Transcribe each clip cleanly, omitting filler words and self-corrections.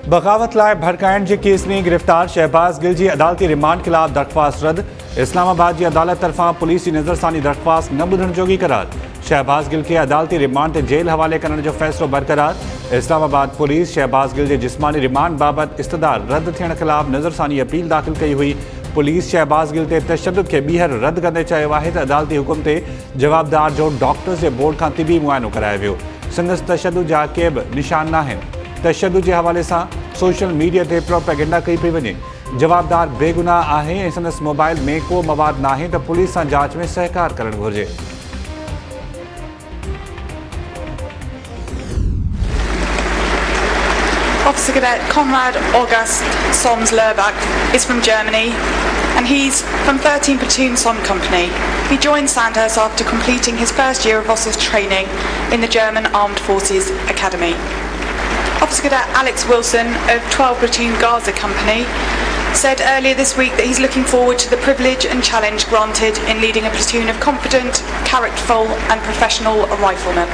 बग़ावत लाइ भड़काइण जे केस में गिरफ़्तार शहबाज़ गिल जी अदालती रिमांड ख़िलाफ़ दरख़्वास्त रद्द। इस्लामाबाद जी अदालत तरफ़ां पुलिस जी नज़रसानी दरख़्वास्त न ॿुधण जोगी करार। शहबाज़ गिल खे अदालती रिमांड ते जेल हवाले करण जो फ़ैसिलो बरक़रार। इस्लामाबाद पुलिस शहबाज़ गिल जे जिस्मानी रिमांड बाबति इस्तदार रद्द थियण ख़िलाफ़ नज़रसानी अपील दाख़िल कई हुई। पुलिस शहबाज़ गिल ते तशद्दुद खे ॿीहर रद्द कंदे चयो आहे त अदालती हुकुम ते जवाबदार जो डॉक्टर्स जे बोर्ड खां तिबी मुआइनो करायो वियो। संदसि तशद्दुद जा के बि निशान नाहिनि। तशद्दुद जे हवाले सां सोशल मीडिया ते प्रोपेगेंडा कई पई वञे। जवाबदार बेगुनाह आहे ऐं संदसि मोबाइल में को मवाद नाहे त पुलिस सां जांच में सहकार करणु घुरिजे। Officer Cadet Konrad August Soms Lurbach is from Germany and he's from 13 Platoon Som Company. He joined Sandhurst after completing his first year of officer training in the German Armed Forces Academy. Officer Cadet Alex Wilson of 12 Platoon Gaza Company said earlier this week that he's looking forward to the privilege and challenge granted in leading a platoon of confident, characterful and professional riflemen.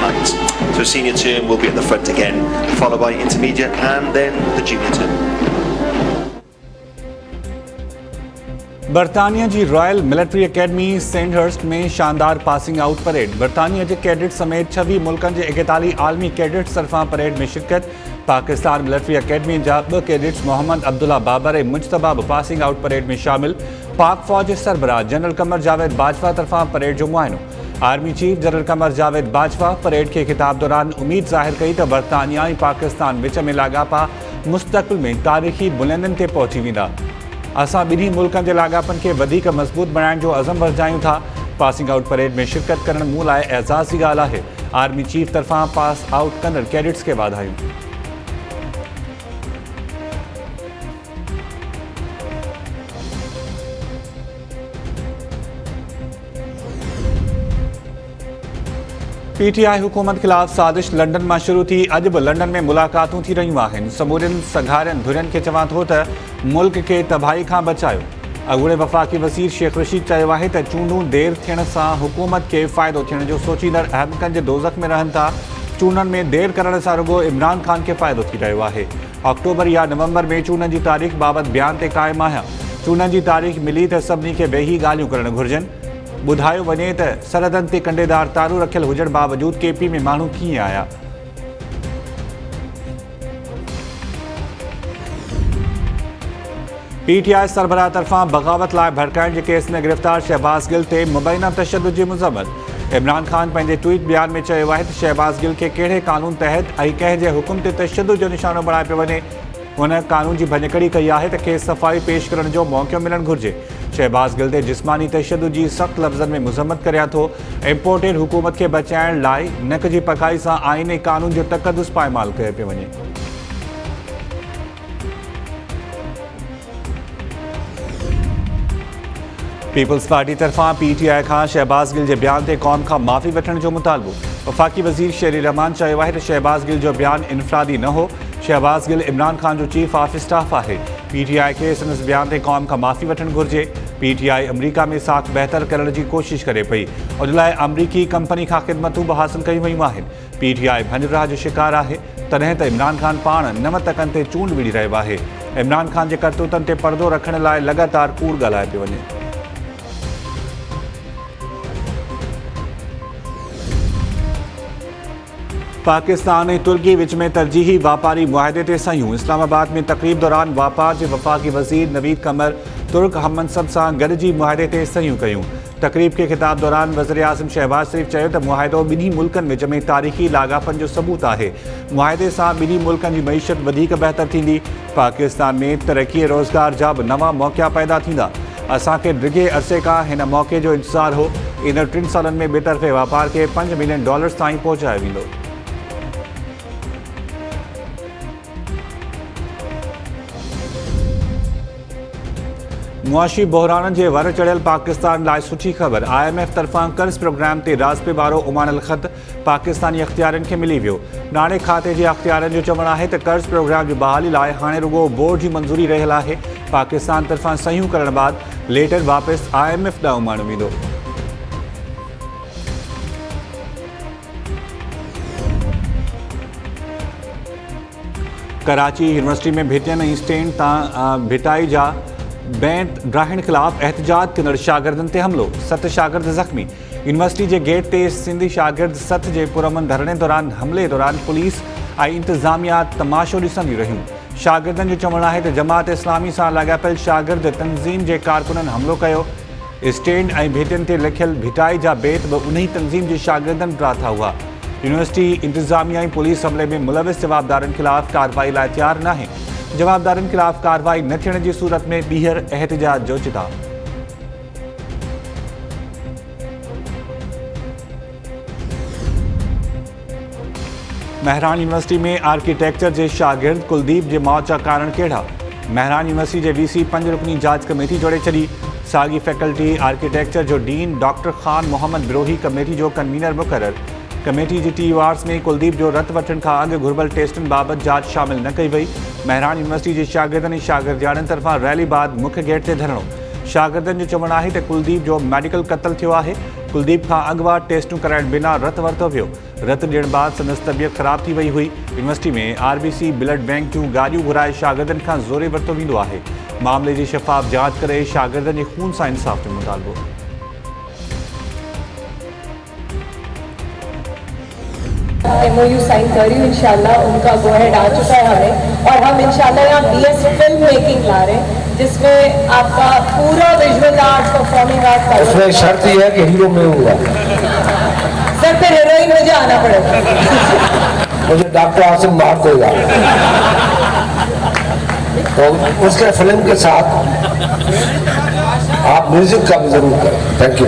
Lines. So senior term will be at the front again, followed by intermediate and then the junior term. बरतानिया जी royal military academy सेंडहर्स्ट में शानदार passing out parade. बरतानिया के cadet समेत 26 मुल्कनि जे 41 आलमी cadets तरफ़ां parade में शिरकत। पाकिस्तान मिलिट्री अकेडमी जा 2 कैडेट्स मोहम्मद अब्दुल्ला बाबर ऐं मुजतबा बि पासिंग आउट परेड में शामिल। पाक फ़ौज जे सरबराह जनरल कमर जावेद बाजवा तरफ़ां परेड जो मुआइनो। Army chief general Qamar Javed Bajwa parade के खिताब दौरान उम्मीद ज़ाहिर कई त बरतानिया ऐं पाकिस्तान विच में लाॻापा मुस्तक़बिल में तारीख़ी बुलंदियुनि ते पहुची वेंदा। असां ॿिन्ही मुल्कनि जे लाॻापनि खे वधीक मज़बूत बणाइण जो अज़म वरजायूं था। पासिंग आउट परेड में शिरकत करण मूं लाइ एज़ाज़ जी ॻाल्हि आहे। आर्मी चीफ तरफ़ां पास आउट कंदड़ कैडेट्स खे वाधायूं। PTI हुकूमत ख़िलाफ़ साज़िश लंडन में शुरू थी। अॼु बि लंडन में मुलाक़ातूं थी रहियूं आहिनि। समूरियुनि सघारियुनि धुरियुनि खे चवां थो त मुल्क खे तबाही खां बचायो। अॻूणे वफ़ाक़ी वज़ीर शेख रशीद चयो आहे त चूंडूं देरि थियण सां हुकूमत खे फ़ाइदो थियण जो सोचींदड़ अहमकनि जे दोज़ख में रहनि था। चूंडनि में देरि करण सां रुॻो इमरान ख़ान खे फ़ाइदो थी रहियो आहे। अक्टूबर या नवंबर में चूंडनि जी तारीख़ बाबति बयान ते क़ाइमु आहियां। चूंडनि जी तारीख़ मिली त सभिनी खे वेही ॻाल्हियूं करणु घुरिजनि। ॿुधायो वञे त सरहदनि ते कंडेदार तारूं रखियल हुजण बावजूदि केपी में माण्हू कीअं आया। PTI सरबराह तरफ़ां बग़ावत लाइ भड़काइण जे केस में गिरफ़्तार शहबाज़ गिल ते मुबैना तशद्दुद जी मुज़म्मत। इमरान ख़ान पंहिंजे ट्वीट बयान में चयो आहे त शहबाज़ गिल खे कहिड़े क़ानून तहत ऐं कंहिं जे हुकुम ते तशद्दुद जो निशानो बणाए पियो वञे। हुन क़ानून जी भञकड़ी कई आहे त खेसि सफ़ाई पेश करण जो मौक़ो मिलणु घुरिजे। शहबाज़ गिल ते जिस्मानी तशद्दुद जी सख़्त लफ़्ज़नि में मुज़म्मत करियां थो। इम्पोर्टेड हुकूमत खे बचाइण लाइ नक जी पकाई सां आईने क़ानून जो तक़दुस पायमाल कयो पियो वञे। पीपल्स पार्टी तरफ़ां PTI खां शहबाज़ गिल जे बयान ते क़ौम खां माफ़ी वठण जो मुतालबो। वफ़ाक़ी वज़ीर शेरी रहमान चयो आहे त शहबाज़ गिल जो बयान इनफ़रादी न हो। शहबाज़ गिल इमरान ख़ान जो चीफ ऑफ स्टाफ आहे। PTI खे संदसि बयान ते क़ौम खां माफ़ी वठणु घुरिजे। PTI अमरीका में साख बहितर करण जी कोशिशि करे पई। उन लाइ अमरीकी कंपनी खां ख़िदमतूं बि हासिलु कयूं वयूं आहिनि। PTI भञराह जो शिकार आहे। तॾहिं त इमरान ख़ान पाण 9 टकनि ते चूंड विढ़ी रहियो आहे। इमरान ख़ान जे करतूतनि ते पर्दो रखण लाइ लगातार कूड़ ॻाल्हाए पियो वञे। पाकिस्तान ऐं तुर्की विच में तरजीही वापारी मुआहिदे ते सयूं। इस्लामाबाद में तक़रीब दौरान वापार जे वफ़ाक़ी वज़ीर नवीद कमर तुर्क हममनसब सां गॾिजी मुआहिदे ते सयूं कयूं। तक़रीब के खिताब दौरान वज़ीर आज़म शहबाज शरीफ़ चयो त मुआहिदो ॿिन्ही मुल्कनि विच में तारीख़ी लाॻापनि जो सबूत आहे। मुआहिदे सां ॿिन्ही मुल्कनि जी मईशत वधीक बहितर थींदी। पाकिस्तान में तरक़ी रोज़गार जा बि नवां मौक़ा पैदा थींदा। असांखे डिघे अरसे खां हिन मौक़े जो इंतज़ारु हो। ईंदड़ 3 सालनि में ॿिए वापार खे $5 मिलियन ताईं पहुचायो वेंदो। मुआशी बहरान के वर चढ़ियल पाकिस्तान लाइ सुठी खबर। IMF तरफां कर्ज प्रोग्राम ते राज़पे बारो उमानल ख़त पाकिस्तानी अख्तियारनि खे मिली वियो। नाणे खाते जे अख्तियारनि जो चवणु आहे त कर्ज प्रोग्राम जी बहाली लाइ हाणे रुगो बोर्ड जी मंज़ूरी रहियल आहे। पाकिस्तान तरफां सहियूं करण बाद लेटर वापसि IMF ॾांहुं माण्हू वेंदो। कराची यूनिवर्सिटी में भिटियन ऐं स्टैंड तां भिटाई जा बैंड ड्राहिण ख़िलाफ़ एहतजाज कंदड़ शागिर्दनि ते हमिलो। 7 शागिर्द ज़ख़्मी। यूनिवर्सिटी जे गेट ते सिंधी शागिर्द सथ जे पुरअमन धरणे दौरान हमले दौरान पुलिस ऐं इंतज़ामिया तमाशो ॾिसंदियूं रहियूं। शागिर्दनि जो चवणु आहे त जमात इस्लामी सां लाॻापियल शागिर्द तंज़ीम जे कारकुननि हमिलो कयो। स्टैंड ऐं भितियुनि ते लिखियल भिटाई जा बेत बि उन्ही तंज़ीम जे शागिर्दनि ॾाथा हुआ। यूनिवर्सिटी इंतज़ामिया ऐं पुलिस हमले में मुलविस जवाबदारनि ख़िलाफ़ कार्रवाई लाइ तयारु नाहे। जवाबदारनि ख़िलाफ़ कार्रवाई न थियण जी सूरत में ॿीहर एहतजाज जो चिताब। महरान यूनिवर्सिटी में आर्किटेक्चर जे शागिर्द कुलदीप जे मौत जा कारण कहिड़ा। महरान यूनिवर्सिटी जे VC 5 रुकनी जांच कमेटी जोड़े छॾी। साॻी फैकल्टी आर्किटेक्चर जो dean doctor Khan Mohammad Birohi committee जो कन्वीनर मुक़ररु। कमेटी जी TURs में कुलदीप जो रत वठण खां अॻु घुर्बल टेस्टनि बाबति जांच शामिल न कई वई। महरान यूनिवर्सिटी जे शागिर्दनि ऐं शागिर्दियाणनि तरफ़ां रैली बाद मुख्य गेट ते धरणो। शागिर्दनि जो चवणु आहे त कुलदीप जो मेडिकल क़त्ल थियो आहे। कुलदीप खां अॻुवार टेस्टूं कराइण बिना रत वरितो वियो। रत ॾियण बाद संदसि तबियत ख़राब थी वई हुई। यूनिवर्सिटी में RBC ब्लड बैंक जूं गाॾियूं घुराए शागिर्दनि खां ज़ोरे वरितो वेंदो आहे। मामले जी शफ़ाफ़ जांच करे शागिर्दनि जे खून सां इंसाफ़ जो मुतालबो। MOU साइन करी इंशाल्लाह उनका गो हेड आ चुका है हमें, और हम इंशाल्लाह यहाँ BS फिल्म मेकिंग ला रहे हैं जिसमें आपका पूरा विजुअल आर्ट परफॉर्मिंग आर्ट। उसमें शर्त यह है कि हीरो में होगा। सर फिर हीरोइन मुझे आना पड़ेगा। मुझे डॉक्टर आसिम मार्क होगा तो उसके फिल्म के साथ आप म्यूजिक का भी जरूर करें। Thank you.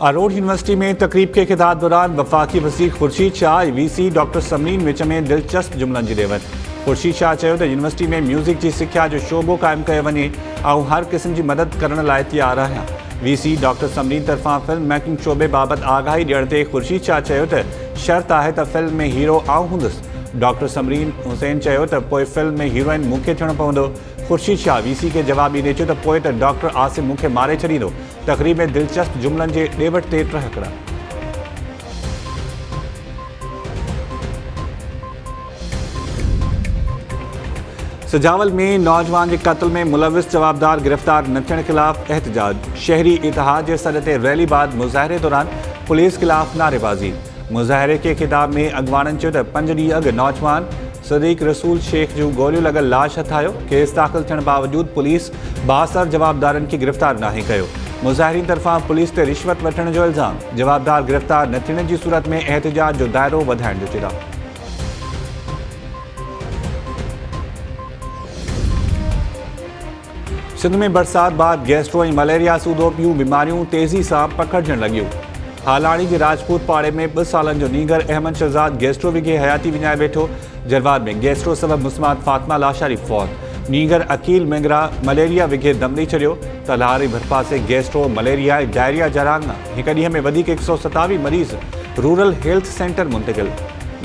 आरोड यूनिवर्सिटी में तकरीब के खिताब दौरान वफ़ाक़ी वज़ीर खुर्शीद शाह ऐं VC डॉक्टर समरीन विच में दिलचस्प जुमलनि जी ॾेवनि। खुर्शीद शाह चयो त यूनिवर्सिटी में म्यूज़िक जी सिख्या जो शोबो क़ाइमु कयो वञे ऐं हर क़िस्म जी मदद करण लाइ तयारु आहियां। VC डॉक्टर समरीन तरफ़ां फिल्म मेकिंग शोबे बाबति आगाही ॾियण ते खुर्शीद शाह चयो त शर्त आहे त फिल्म में हीरो आउं हूंदुसि। डॉक्टर समरीन हुसैन चयो त पोइ फिल्म में हीरोइन मूंखे थियणो पवंदो। खुर्शीद शाह VC खे जवाब ॾींदे चयो त पोइ त डॉक्टर आसिम मूंखे मारे छॾींदो। तक़रीब में दिलचस्प जुमलनि जे ॾे-वठि ते टहकड़ा। सजावल में नौजवान के कत्ल में मुलविस जवाबदार गिरफ्तार न थियण ख़िलाफ़ एहतजाज। शहरी इतिहाद के सॾ ते रैली बाद मुज़ाहिरे दौरान पुलिस ख़िलाफ़ नारेबाज़ी। मुज़ाहिरे के खिताब में अॻवाननि चयो त 5 ॾींहं अॻु नौजवान सदीक रसूल शेख जूं गोलियूं लॻल लाश हथायो। केस दाख़िल थियण बावजूद पुलिस बासर जवाबदारनि खे गिरफ़्तार नाहे कयो। मुज़ाहिरीन तरफ़ां पुलिस ते रिश्वत वठण जो इल्ज़ाम। जवाबदार गिरफ़्तार न थियण जी सूरत में एहतजाज जो दायरो वधाइण जो चिराग। सिंध में बरसात बाद गैस्ट्रो ऐं मलेरिया सूदो ॿियूं बीमारियूं तेज़ी सां पकड़जण लॻियूं। हालाणी जे राजपूत पाड़े में 2 सालनि जो नीगर अहमद शहज़ाद गैस्ट्रो विघे हयाती विञाए वेठो। जरवाद में गैस्ट्रो सबब मुस्मात फातिमा लाशारी फौत। नीगर अकील मेंगरा मलेरिया विघे दम ॾेई छॾियो। तलहारी भरपासे गैस्ट्रो मलेरिया ऐं डायरिया जा राङा। हिक ॾींहं में वधीक 127 मरीज़ रूरल हेल्थ सेंटर मुंतक़िल।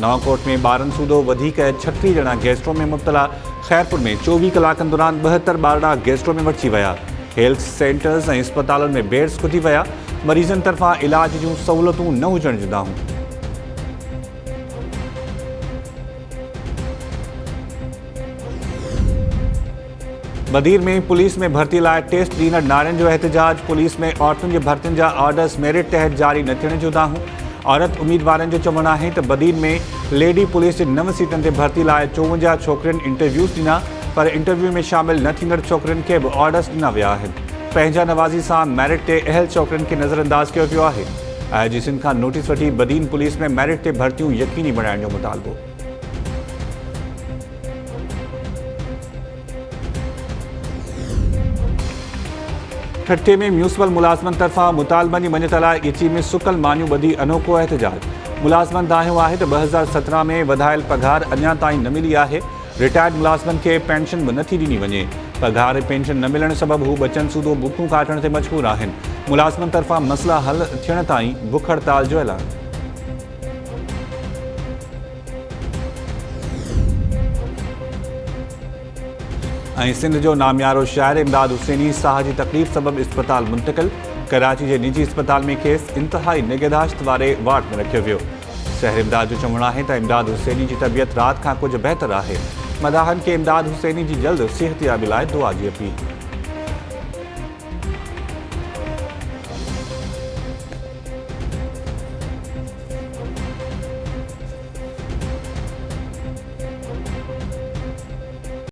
नवाकोट में 12 सूदो वधीक 36 ॼणा गैस्ट्रो में मुब्तला। खैरपुर में 24 कलाकनि दौरान 72 ॿारड़ा गैस्ट्रो में वठिजी विया। हेल्थ सेंटर्स ऐं अस्पतालनि में बेड्स खुटी विया। मरीज़नि तरफ़ां इलाज जूं सहूलियतूं न हुजण जूं दाहूं। बदीर में पुलिस में भर्ती लाइ टेस्ट ॾींदड़ नारियुनि जो एहतजाज। पुलिस में औरतुनि जे भर्तियुनि जा ऑर्डर्स मेरिट तहत जारी न थियण जूं दाहूं। औरत उम्मीदवारनि जो चवणु आहे त बदीर में लेडी पुलिस जे 9 सीटनि ते भर्ती लाइ 54 छोकिरियुनि इंटरव्यूज़ ॾिना, पर इंटरव्यू में शामिल न थींदड़ छोकिरियुनि खे बि ऑर्डर्स ॾिना विया आहिनि। पंहिंजा नवाज़ी सां मेरिट ते अहल छोकिरियुनि खे नज़रअंदाज़ कयो वियो आहे। IGC सिंध खां नोटिस वठी बदीन पुलिस में मेरिट ते भर्तियूं यकीनी बणाइण जो मुतालबो। ठट्ठे में म्यूनिसिपल मुलाज़मनि तरफ़ां मुतालबनि जी मञत लाइ ॻिची में सुकल मानियूं ॿधी अनोखो एहतजाज। मुलाज़मनि दाहियो आहे त 2017 में वधायल पघार अञा ताईं न मिली आहे। रिटायर्ड मुलाज़मनि खे पेंशन बि नथी ॾिनी वञे। पघार ऐं पेंशन न मिलण सबबि हू बचनि सूदो बुखूं काटण ते मजबूर आहिनि। मुलाज़िमनि तरफ़ां मसइला हल थियण ताईं बुख हड़ताल जो ऐलान। ऐं सिंध जो नामियारो शाइर इमदाद हुसैनी साह जी तकलीफ़ सबबि इस्पताल मुंतक़िल। कराची जे निजी इस्पताल में खेसि इंतहाई निगहदाश्त वारे वार्ड में रखियो वियो। शहर इमदाद जो चवणु आहे त इमदाद हुसैनी जी तबियत राति खां कुझु बहितर आहे। मदाहनि खे इमदाद हुसैनी जी जल्द सिहतयाबी लाइ दुआ जी अपील।